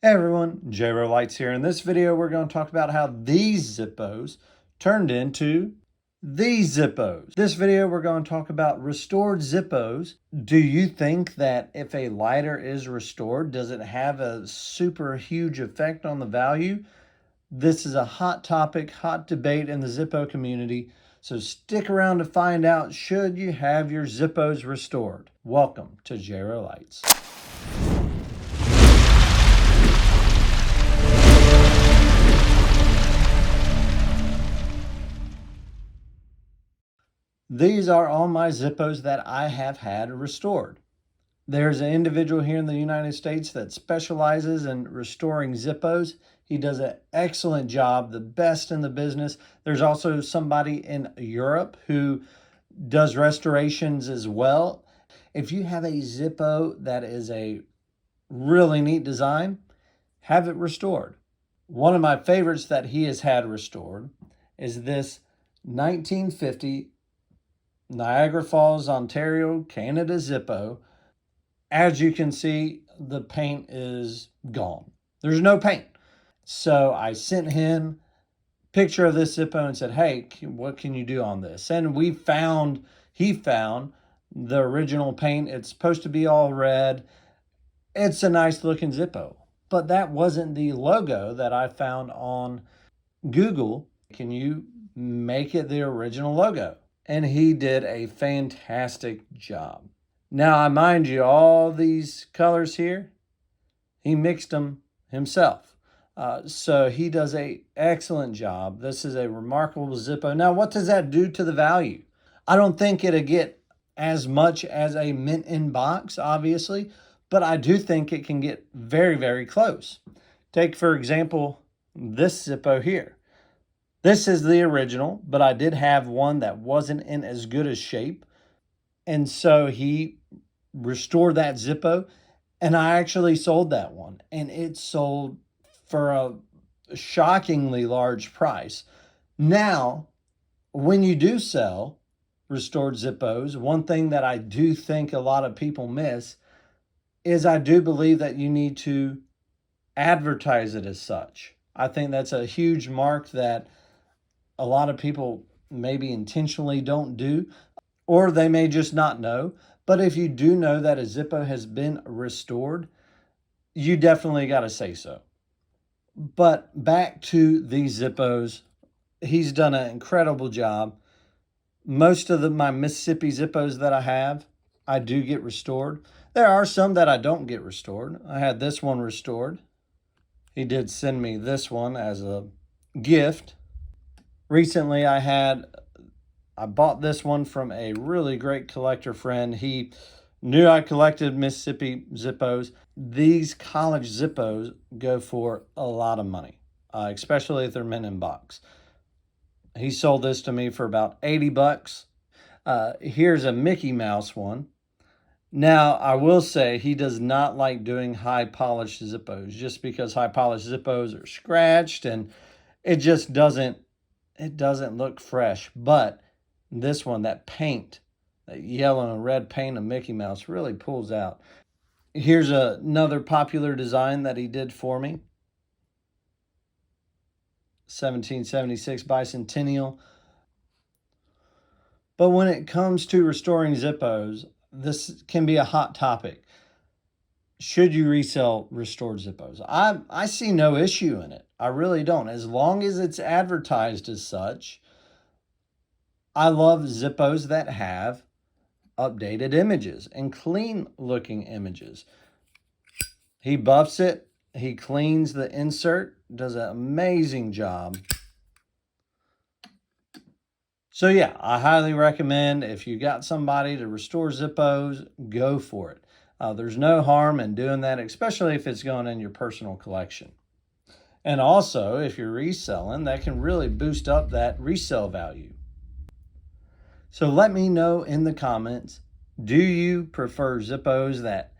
Hey everyone, JRO Lights here. In this video, we're going to talk about how these Zippos turned into these Zippos. This video, we're going to talk about restored Zippos. Do you think that if a lighter is restored, does it have a super huge effect on the value? This is a hot topic, hot debate in the Zippo community. So stick around to find out, should you have your Zippos restored? Welcome to JRO Lights. These are all my Zippos that I have had restored. There's an individual here in the United States that specializes in restoring Zippos. He does an excellent job, the best in the business. There's also somebody in Europe who does restorations as well. If you have a Zippo that is a really neat design, have it restored. One of my favorites that he has had restored is this 1950 Niagara Falls, Ontario, Canada Zippo. As you can see, the paint is gone. There's no paint. So I sent him a picture of this Zippo and said, hey, what can you do on this? And he found the original paint. It's supposed to be all red. It's a nice looking Zippo. But that wasn't the logo that I found on Google. Can you make it the original logo? And he did a fantastic job. Now, I mind you, all these colors here, he mixed them himself. So he does an excellent job. This is a remarkable Zippo. Now, what does that do to the value? I don't think it'll get as much as a mint in box, obviously, but I do think it can get very, very close. Take, for example, this Zippo here. This is the original, but I did have one that wasn't in as good a shape. And so he restored that Zippo, and I actually sold that one. And it sold for a shockingly large price. Now, when you do sell restored Zippos, one thing that I do think a lot of people miss is I do believe that you need to advertise it as such. I think that's a huge mark that a lot of people maybe intentionally don't do, or they may just not know. But if you do know that a Zippo has been restored, you definitely got to say so. But back to these Zippos, he's done an incredible job. Most of my Mississippi Zippos that I have, I do get restored. There are some that I don't get restored. I had this one restored. He did send me this one as a gift. Recently, I bought this one from a really great collector friend. He knew I collected Mississippi Zippos. These college Zippos go for a lot of money, especially if they're mint in box. He sold this to me for about 80 bucks. Here's a Mickey Mouse one. Now, I will say he does not like doing high polished Zippos, just because high polished Zippos are scratched and it just doesn't look fresh. But this one, that paint, that yellow and red paint of Mickey Mouse really pulls out. Here's another popular design that he did for me. 1776 Bicentennial. But when it comes to restoring Zippos, this can be a hot topic. Should you resell restored Zippos? I see no issue in it. I really don't. As long as it's advertised as such. I love Zippos that have updated images and clean looking images. He buffs it. He cleans the insert. Does an amazing job. So yeah, I highly recommend, if you got somebody to restore Zippos, go for it. There's no harm in doing that, especially if it's going in your personal collection. And also, if you're reselling, that can really boost up that resale value. So let me know in the comments, do you prefer Zippos that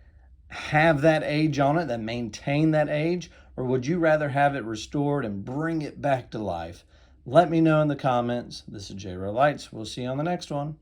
have that age on it, that maintain that age, or would you rather have it restored and bring it back to life? Let me know in the comments. This is JRO Lights. We'll see you on the next one.